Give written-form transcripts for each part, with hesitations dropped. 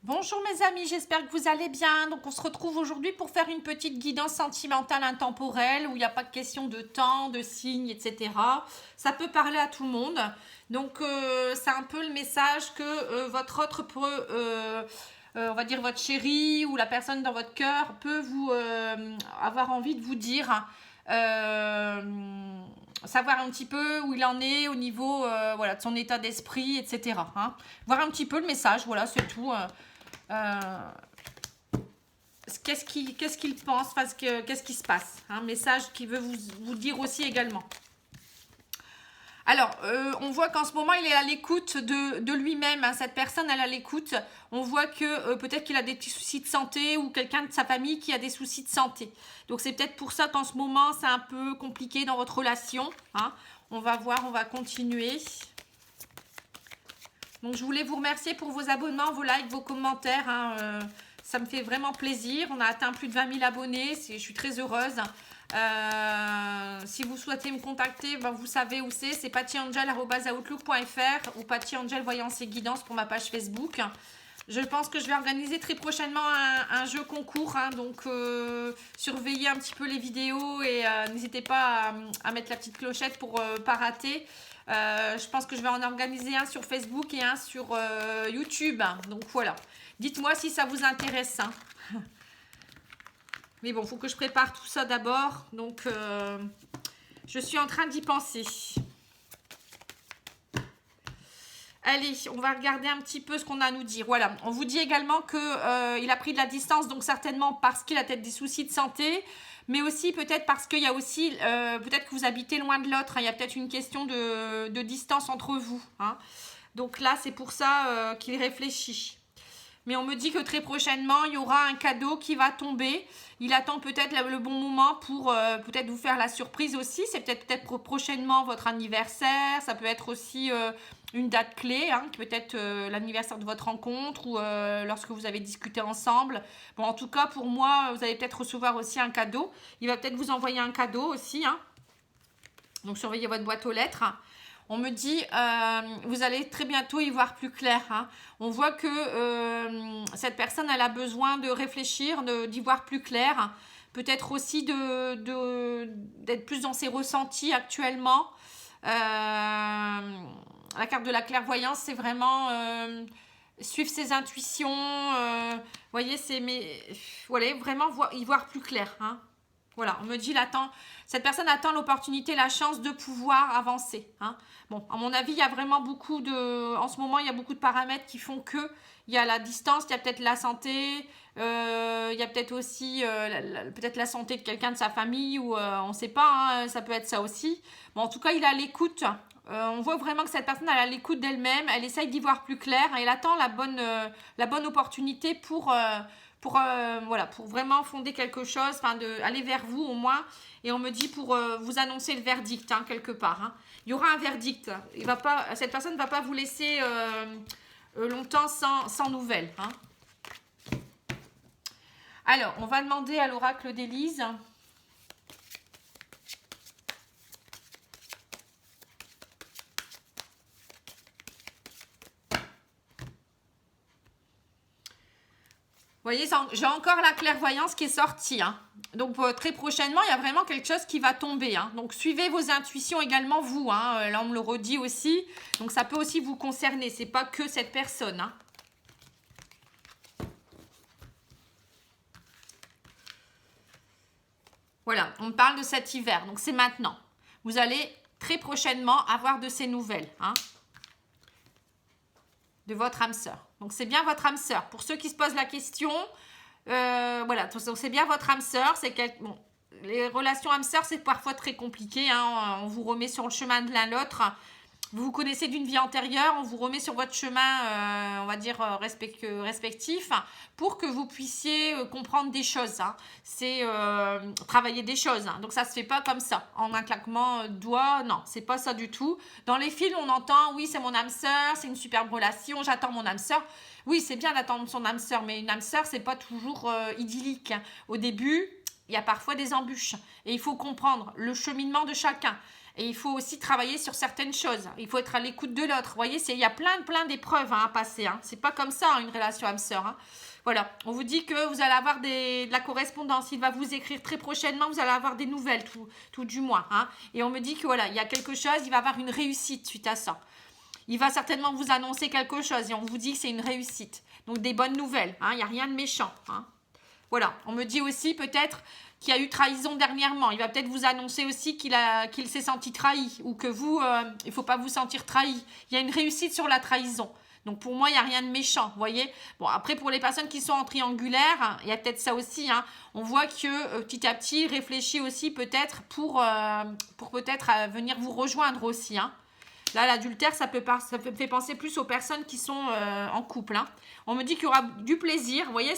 Bonjour mes amis, j'espère que vous allez bien. Donc on se retrouve aujourd'hui pour faire une petite guidance sentimentale intemporelle où il n'y a pas de question de temps, de signes, etc. Ça peut parler à tout le monde. Donc c'est un peu le message que votre autre peut, on va dire votre chéri ou la personne dans votre cœur peut vous avoir envie de vous dire. Savoir un petit peu où il en est au niveau voilà, de son état d'esprit, etc. Hein. Voir un petit peu le message, voilà, c'est tout. Qu'est-ce qu'il pense, qu'est-ce qui se passe, un message qui veut vous dire aussi également. Alors, on voit qu'en ce moment, il est à l'écoute de lui-même. Hein, cette personne, elle est à l'écoute. On voit que peut-être qu'il a des petits soucis de santé ou quelqu'un de sa famille qui a des soucis de santé. Donc, c'est peut-être pour ça qu'en ce moment, c'est un peu compliqué dans votre relation. Hein. On va voir, on va continuer. Donc, je voulais vous remercier pour vos abonnements, vos likes, vos commentaires. Hein, ça me fait vraiment plaisir. On a atteint plus de 20 000 abonnés. Je suis très heureuse. Si vous souhaitez me contacter, ben vous savez où c'est. C'est pattyangel@outlook.fr ou pattyangel voyance et guidance pour ma page Facebook. Je pense que je vais organiser très prochainement un jeu concours. Hein, donc, surveillez un petit peu les vidéos et n'hésitez pas à mettre la petite clochette pour ne pas rater. Je pense que je vais en organiser un sur Facebook et un sur YouTube. Donc, voilà. Dites-moi si ça vous intéresse. Hein. Mais bon, il faut que je prépare tout ça d'abord. Donc, je suis en train d'y penser. Allez, on va regarder un petit peu ce qu'on a à nous dire. Voilà, on vous dit également qu'il a pris de la distance, donc certainement parce qu'il a peut-être des soucis de santé, mais aussi peut-être parce qu'il y a aussi, peut-être que vous habitez loin de l'autre. Hein, il y a peut-être une question de distance entre vous. Hein. Donc là, c'est pour ça qu'il réfléchit. Mais on me dit que très prochainement, il y aura un cadeau qui va tomber. Il attend peut-être le bon moment pour peut-être vous faire la surprise aussi. C'est peut-être prochainement votre anniversaire. Ça peut être aussi une date clé, hein, peut-être l'anniversaire de votre rencontre ou lorsque vous avez discuté ensemble. Bon, en tout cas, pour moi, vous allez peut-être recevoir aussi un cadeau. Il va peut-être vous envoyer un cadeau aussi. Hein. Donc, surveillez votre boîte aux lettres. On me dit, vous allez très bientôt y voir plus clair. Hein. On voit que cette personne, elle a besoin de réfléchir, d'y voir plus clair. Peut-être aussi d'être plus dans ses ressentis actuellement. La carte de la clairvoyance, c'est vraiment suivre ses intuitions. Voyez, voilà, vraiment y voir plus clair. Hein. Voilà, on me dit, cette personne attend l'opportunité, la chance de pouvoir avancer. Hein. Bon, à mon avis, il y a vraiment en ce moment, il y a beaucoup de paramètres qui font que il y a la distance, il y a peut-être la santé, il y a peut-être aussi peut-être la santé de quelqu'un de sa famille ou on ne sait pas, hein, ça peut être ça aussi. Bon, en tout cas, il est à l'écoute. On voit vraiment que cette personne elle est à l'écoute d'elle-même, elle essaye d'y voir plus clair, elle attend la bonne opportunité pour vraiment fonder quelque chose, aller vers vous au moins. Et on me dit pour vous annoncer le verdict, hein, quelque part. Hein. Il y aura un verdict. Cette personne ne va pas vous laisser longtemps sans nouvelles. Hein. Alors, on va demander à l'oracle d'Élise. Vous voyez, j'ai encore la clairvoyance qui est sortie. Hein. Donc, très prochainement, il y a vraiment quelque chose qui va tomber. Hein. Donc, suivez vos intuitions également, vous. Hein. Là, on me le redit aussi. Donc, ça peut aussi vous concerner. Ce n'est pas que cette personne. Hein. Voilà, on me parle de cet hiver. Donc, c'est maintenant. Vous allez très prochainement avoir de ces nouvelles. Hein. De votre âme sœur. Donc, c'est bien votre âme sœur. Pour ceux qui se posent la question, voilà, donc c'est bien votre âme sœur. Bon, les relations âme sœur, c'est parfois très compliqué. Hein, on vous remet sur le chemin de l'un l'autre. Vous vous connaissez d'une vie antérieure, on vous remet sur votre chemin, on va dire, respectif, pour que vous puissiez comprendre des choses. Hein. C'est travailler des choses. Hein. Donc, ça ne se fait pas comme ça, en un claquement de doigts. Non, c'est pas ça du tout. Dans les films, on entend, oui, c'est mon âme sœur, c'est une superbe relation, j'attends mon âme sœur. Oui, c'est bien d'attendre son âme sœur, mais une âme sœur, c'est pas toujours idyllique. Hein. Au début, il y a parfois des embûches. Et il faut comprendre le cheminement de chacun. Et il faut aussi travailler sur certaines choses. Il faut être à l'écoute de l'autre. Vous voyez, il y a plein d'épreuves à passer. C'est pas comme ça, une relation âme-sœur. Voilà, on vous dit que vous allez avoir de la correspondance. Il va vous écrire très prochainement, vous allez avoir des nouvelles, tout du moins. Et on me dit que voilà, il y a quelque chose, il va avoir une réussite suite à ça. Il va certainement vous annoncer quelque chose et on vous dit que c'est une réussite. Donc des bonnes nouvelles, il n'y a rien de méchant. Voilà, on me dit aussi peut-être qu'il y a eu trahison dernièrement. Il va peut-être vous annoncer aussi qu'il s'est senti trahi ou que vous, il ne faut pas vous sentir trahi. Il y a une réussite sur la trahison. Donc pour moi, il n'y a rien de méchant, vous voyez. Bon, après, pour les personnes qui sont en triangulaire, il y a peut-être ça aussi. On voit que petit à petit, il réfléchit aussi peut-être pour peut-être venir vous rejoindre aussi. Là, l'adultère, ça fait penser plus aux personnes qui sont en couple. On me dit qu'il y aura du plaisir. Vous voyez,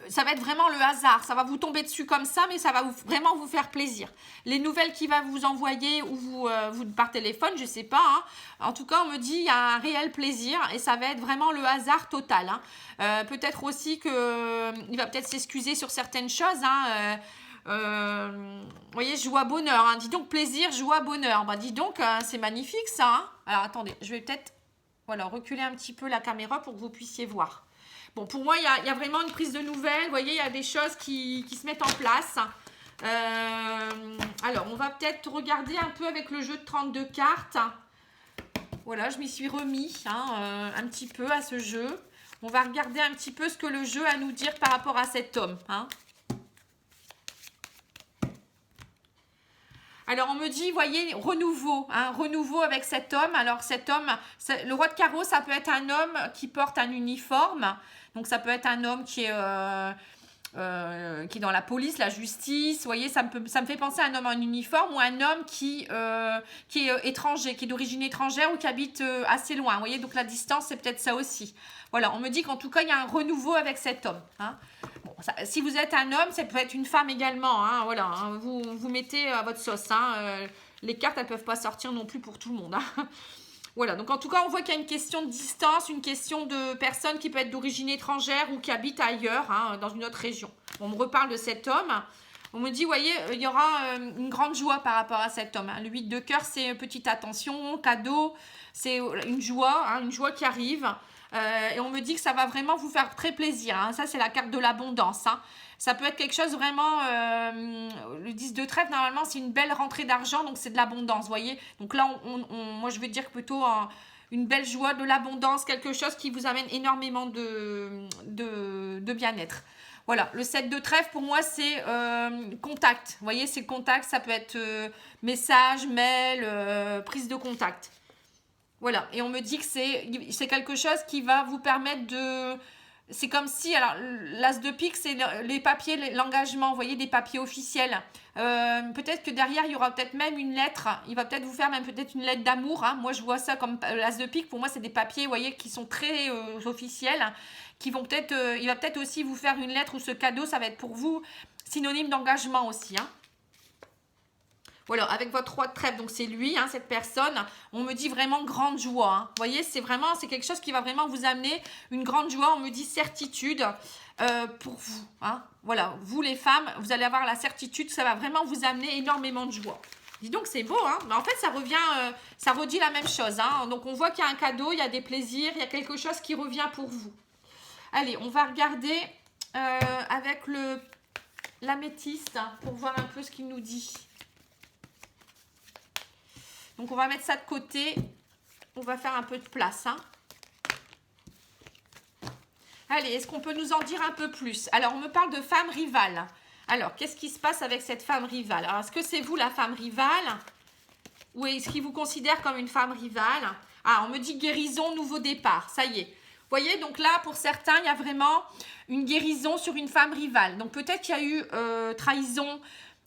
ça va être vraiment le hasard. Ça va vous tomber dessus comme ça, mais ça va vraiment vous faire plaisir. Les nouvelles qu'il va vous envoyer ou vous par téléphone, je ne sais pas. En tout cas, on me dit qu'il y a un réel plaisir et ça va être vraiment le hasard total. Peut-être aussi qu'il va peut-être s'excuser sur certaines choses. Vous voyez, joie, bonheur. Dis donc plaisir, joie, bonheur. Dis donc, c'est magnifique ça. Alors, attendez, je vais peut-être reculer un petit peu la caméra pour que vous puissiez voir. Bon, pour moi, il y a vraiment une prise de nouvelles. Vous voyez, il y a des choses qui se mettent en place. Alors, on va peut-être regarder un peu avec le jeu de 32 cartes. Voilà, je m'y suis remis un petit peu à ce jeu. On va regarder un petit peu ce que le jeu a à nous dire par rapport à cet homme. Alors, on me dit, voyez, renouveau, renouveau avec cet homme. Alors, cet homme, le roi de carreau, ça peut être un homme qui porte un uniforme. Donc, ça peut être un homme qui est dans la police, la justice. Vous voyez, ça me fait penser à un homme en uniforme ou un homme qui est étranger, qui est d'origine étrangère ou qui habite assez loin. Vous voyez, donc la distance, c'est peut-être ça aussi. Voilà, on me dit qu'en tout cas, il y a un renouveau avec cet homme. Bon, si vous êtes un homme, ça peut être une femme également. Voilà, vous mettez à votre sauce. Les cartes, elles ne peuvent pas sortir non plus pour tout le monde. Voilà, donc en tout cas, on voit qu'il y a une question de distance, une question de personne qui peut être d'origine étrangère ou qui habite ailleurs, dans une autre région. On me reparle de cet homme. On me dit, vous voyez, il y aura une grande joie par rapport à cet homme. Le 8 de cœur, c'est petite attention, cadeau, c'est une joie qui arrive. Et on me dit que ça va vraiment vous faire très plaisir. Ça, c'est la carte de l'abondance. Ça peut être quelque chose vraiment... le 10 de trèfle, normalement, c'est une belle rentrée d'argent, donc c'est de l'abondance, vous voyez. Donc là, moi, je vais dire plutôt une belle joie, de l'abondance, quelque chose qui vous amène énormément de bien-être. Voilà, le 7 de trèfle, pour moi, c'est contact. Vous voyez, c'est contact, ça peut être message, mail, prise de contact. Voilà, et on me dit que c'est quelque chose qui va vous permettre de... C'est comme si, alors l'as de pique, c'est les papiers, l'engagement, vous voyez, des papiers officiels. Peut-être que derrière, il y aura peut-être même une lettre. Il va peut-être vous faire même peut-être une lettre d'amour. Moi, je vois ça comme l'as de pique. Pour moi, c'est des papiers, vous voyez, qui sont très officiels. Qui vont peut-être, il va peut-être aussi vous faire une lettre ou ce cadeau, ça va être pour vous synonyme d'engagement aussi. Voilà, avec votre roi de trèfle, donc c'est lui, cette personne. On me dit vraiment grande joie. Vous voyez, c'est quelque chose qui va vraiment vous amener une grande joie. On me dit certitude pour vous. Voilà, vous les femmes, vous allez avoir la certitude que ça va vraiment vous amener énormément de joie. Dis donc, c'est beau, mais en fait, ça redit la même chose. Donc, on voit qu'il y a un cadeau, il y a des plaisirs, il y a quelque chose qui revient pour vous. Allez, on va regarder avec l'améthyste pour voir un peu ce qu'il nous dit. Donc, on va mettre ça de côté. On va faire un peu de place. Allez, est-ce qu'on peut nous en dire un peu plus? Alors, on me parle de femme rivale. Alors, qu'est-ce qui se passe avec cette femme rivale? Alors, est-ce que c'est vous la femme rivale? Ou est-ce qu'il vous considère comme une femme rivale? On me dit guérison, nouveau départ. Ça y est. Vous voyez, donc là, pour certains, il y a vraiment une guérison sur une femme rivale. Donc, peut-être qu'il y a eu trahison...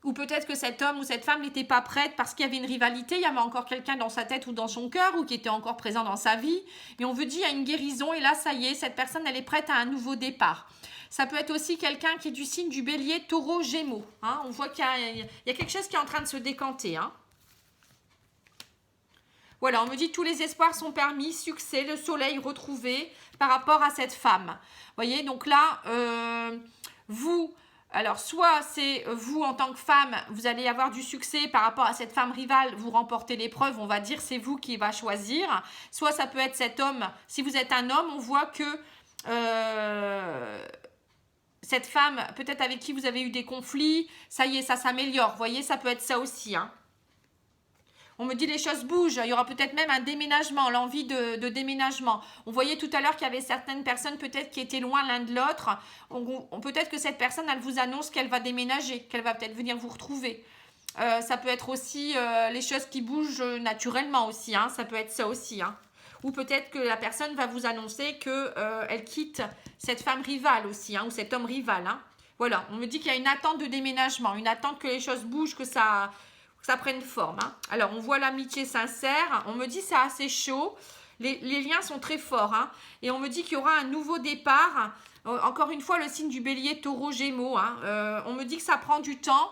Ou peut-être que cet homme ou cette femme n'était pas prête parce qu'il y avait une rivalité, il y avait encore quelqu'un dans sa tête ou dans son cœur ou qui était encore présent dans sa vie. Et on veut dire, il y a une guérison et là, ça y est, cette personne, elle est prête à un nouveau départ. Ça peut être aussi quelqu'un qui est du signe du bélier, taureau, gémeaux. On voit qu'il y a quelque chose qui est en train de se décanter. Voilà, on me dit tous les espoirs sont permis, succès, le soleil retrouvé par rapport à cette femme. Vous voyez, donc là, vous... Alors, soit c'est vous en tant que femme, vous allez avoir du succès par rapport à cette femme rivale, vous remportez l'épreuve, on va dire, c'est vous qui va choisir. Soit ça peut être cet homme, si vous êtes un homme, on voit que cette femme, peut-être avec qui vous avez eu des conflits, ça y est, ça s'améliore. Vous voyez, ça peut être ça aussi, hein. On me dit les choses bougent, il y aura peut-être même un déménagement, l'envie de déménagement. On voyait tout à l'heure qu'il y avait certaines personnes peut-être qui étaient loin l'un de l'autre. Peut-être que cette personne, elle vous annonce qu'elle va déménager, qu'elle va peut-être venir vous retrouver. Ça peut être aussi les choses qui bougent naturellement aussi, hein, ça peut être ça aussi. Hein. Ou peut-être que la personne va vous annoncer qu'elle quitte cette femme rivale aussi, hein, ou cet homme rival. Hein. Voilà, on me dit qu'il y a une attente de déménagement, une attente que les choses bougent, que ça prenne forme. Hein. Alors, on voit l'amitié sincère. On me dit c'est assez chaud. Les liens sont très forts. Hein. Et on me dit qu'il y aura un nouveau départ. Encore une fois, le signe du bélier, taureau, gémeaux. Hein. On me dit que ça prend du temps,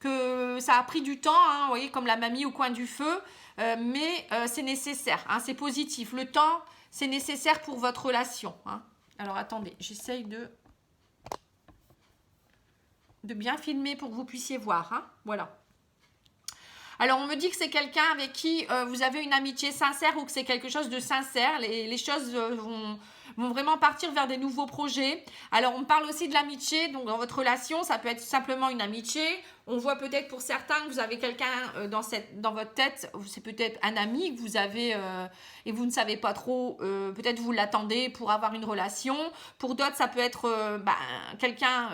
que ça a pris du temps. Hein, vous voyez, comme la mamie au coin du feu. Mais c'est nécessaire. Hein, c'est positif. Le temps, c'est nécessaire pour votre relation. Hein. Alors, attendez. J'essaye de bien filmer pour que vous puissiez voir. Hein. Voilà. Alors, on me dit que c'est quelqu'un avec qui vous avez une amitié sincère ou que c'est quelque chose de sincère. Les choses vont vraiment partir vers des nouveaux projets. Alors, on parle aussi de l'amitié. Donc, dans votre relation, ça peut être simplement une amitié. On voit peut-être pour certains que vous avez quelqu'un dans votre tête. C'est peut-être un ami que vous avez et vous ne savez pas trop. Peut-être vous l'attendez pour avoir une relation. Pour d'autres, ça peut être quelqu'un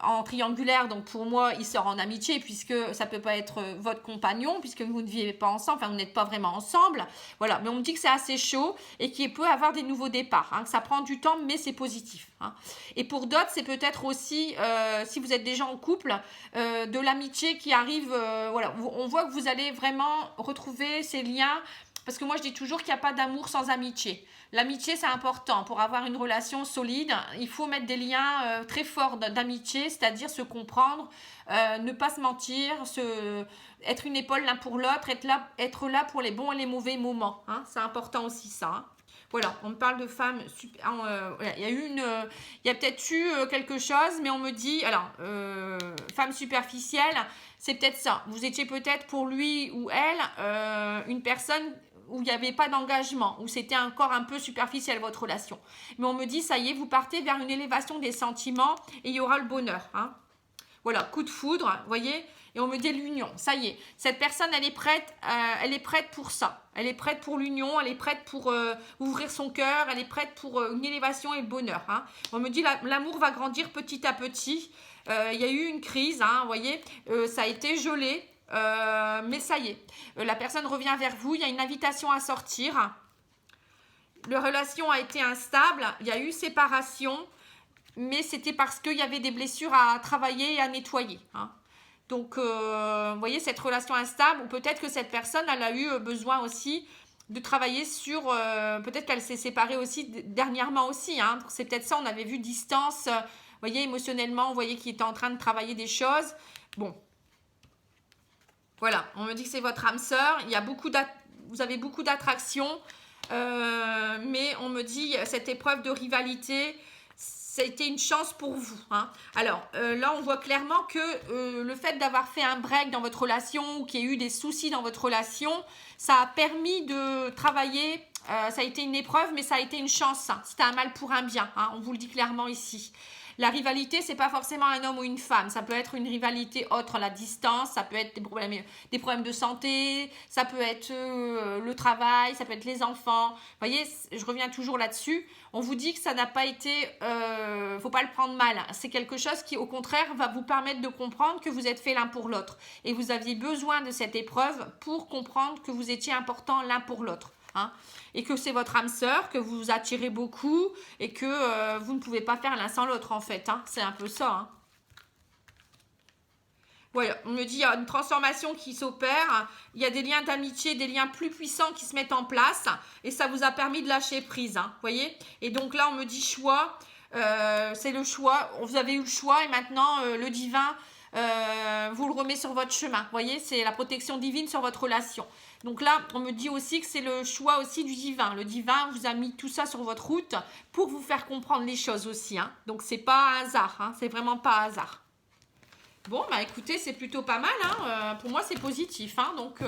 en triangulaire. Donc, pour moi, il sort en amitié puisque ça ne peut pas être votre compagnon puisque vous ne vivez pas ensemble. Enfin, vous n'êtes pas vraiment ensemble. Voilà. Mais on me dit que c'est assez chaud et qu'il peut avoir des nouveaux départs. Hein, que ça prend du temps, mais c'est positif. Hein. Et pour d'autres, c'est peut-être aussi, si vous êtes déjà en couple, de l'amitié qui arrive. Voilà, on voit que vous allez vraiment retrouver ces liens. Parce que moi, je dis toujours qu'il n'y a pas d'amour sans amitié. L'amitié, c'est important. Pour avoir une relation solide, il faut mettre des liens très forts d'amitié, c'est-à-dire se comprendre, ne pas se mentir, être une épaule l'un pour l'autre, être là pour les bons et les mauvais moments. Hein. C'est important aussi ça. Hein. Voilà, on me parle de femmes. Il y a peut-être eu quelque chose, mais on me dit, alors, femme superficielle, c'est peut-être ça. Vous étiez peut-être pour lui ou elle une personne où il n'y avait pas d'engagement, où c'était encore un peu superficiel votre relation. Mais on me dit, ça y est, vous partez vers une élévation des sentiments et il y aura le bonheur. Hein. Voilà, coup de foudre, vous voyez. Et on me dit l'union, ça y est. Cette personne, elle est prête pour ça. Elle est prête pour l'union, elle est prête pour ouvrir son cœur, elle est prête pour une élévation et le bonheur. Hein. On me dit l'amour va grandir petit à petit. Il y a eu une crise, hein, vous voyez. Ça a été gelé, mais ça y est. La personne revient vers vous, il y a une invitation à sortir. La relation a été instable, il y a eu séparation, mais c'était parce qu'il y avait des blessures à travailler et à nettoyer. Hein. Donc, vous voyez, cette relation instable, ou peut-être que cette personne, elle a eu besoin aussi de travailler sur... peut-être qu'elle s'est séparée aussi dernièrement aussi. Hein. C'est peut-être ça, on avait vu distance, vous voyez, émotionnellement, vous voyez qu'il était en train de travailler des choses. Bon. Voilà, on me dit que c'est votre âme sœur. Vous avez beaucoup d'attraction, mais on me dit cette épreuve de rivalité... Ça a été une chance pour vous. Hein. Alors, là, on voit clairement que le fait d'avoir fait un break dans votre relation ou qu'il y ait eu des soucis dans votre relation, ça a permis de travailler. Ça a été une épreuve, mais ça a été une chance. Hein. C'était un mal pour un bien. Hein. On vous le dit clairement ici. La rivalité, c'est pas forcément un homme ou une femme. Ça peut être une rivalité autre, la distance. Ça peut être des problèmes de santé. Ça peut être le travail. Ça peut être les enfants. Vous voyez, je reviens toujours là-dessus. On vous dit que ça n'a pas été... faut pas le prendre mal. C'est quelque chose qui, au contraire, va vous permettre de comprendre que vous êtes fait l'un pour l'autre. Et vous aviez besoin de cette épreuve pour comprendre que vous étiez important l'un pour l'autre. Hein, et que c'est votre âme sœur, que vous vous attirez beaucoup et que vous ne pouvez pas faire l'un sans l'autre en fait. Hein, c'est un peu ça. Hein. Voilà, on me dit il y a une transformation qui s'opère, il y a des liens d'amitié, des liens plus puissants qui se mettent en place et ça vous a permis de lâcher prise. Hein, voyez. Et donc là, on me dit choix, c'est le choix, vous avez eu le choix et maintenant le divin vous le remet sur votre chemin. Vous voyez, c'est la protection divine sur votre relation. Donc là, on me dit aussi que c'est le choix aussi du divin. Le divin vous a mis tout ça sur votre route pour vous faire comprendre les choses aussi. Hein. Donc, c'est pas un hasard. Hein. C'est vraiment pas un hasard. Bon, bah écoutez, c'est plutôt pas mal. Hein. Pour moi, c'est positif. Hein. Donc,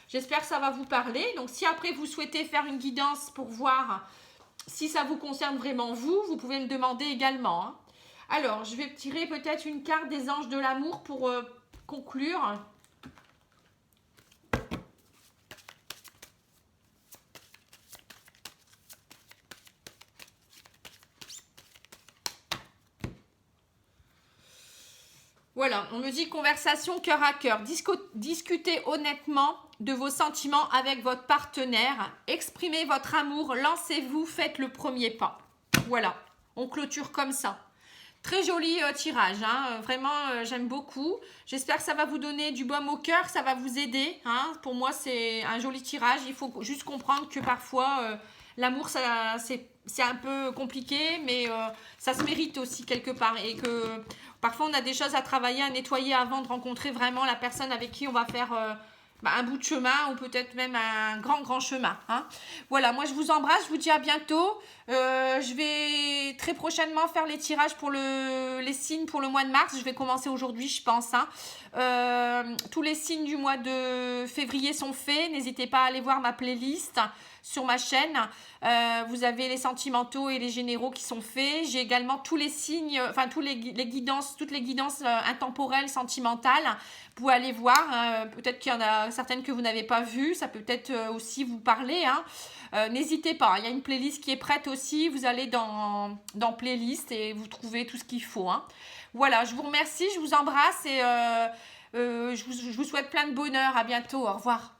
j'espère que ça va vous parler. Donc, si après, vous souhaitez faire une guidance pour voir si ça vous concerne vraiment vous pouvez me demander également. Hein. Alors, je vais tirer peut-être une carte des anges de l'amour pour conclure. Voilà, on me dit conversation cœur à cœur. Discutez honnêtement de vos sentiments avec votre partenaire. Exprimez votre amour, lancez-vous, faites le premier pas. Voilà, on clôture comme ça. Très joli tirage, hein. Vraiment j'aime beaucoup. J'espère que ça va vous donner du baume au cœur, ça va vous aider. Hein. Pour moi c'est un joli tirage, il faut juste comprendre que parfois l'amour c'est un peu compliqué, mais ça se mérite aussi quelque part. Et que parfois on a des choses à travailler, à nettoyer avant de rencontrer vraiment la personne avec qui on va faire un bout de chemin ou peut-être même un grand chemin. Hein. Voilà, moi je vous embrasse, je vous dis à bientôt. Je vais très prochainement faire les tirages pour les signes pour le mois de mars. Je vais commencer aujourd'hui, je pense. Hein. Tous les signes du mois de février sont faits. N'hésitez pas à aller voir ma playlist sur ma chaîne. Vous avez les sentimentaux et les généraux qui sont faits. J'ai également tous les signes, enfin toutes les guidances intemporelles, sentimentales. Vous pouvez aller voir. Peut-être qu'il y en a certaines que vous n'avez pas vues. Ça peut peut-être aussi vous parler. Hein. N'hésitez pas. Il y a une playlist qui est prête aussi. Vous allez dans playlist et vous trouvez tout ce qu'il faut. Hein. Voilà, je vous remercie, je vous embrasse et je vous souhaite plein de bonheur. À bientôt. Au revoir.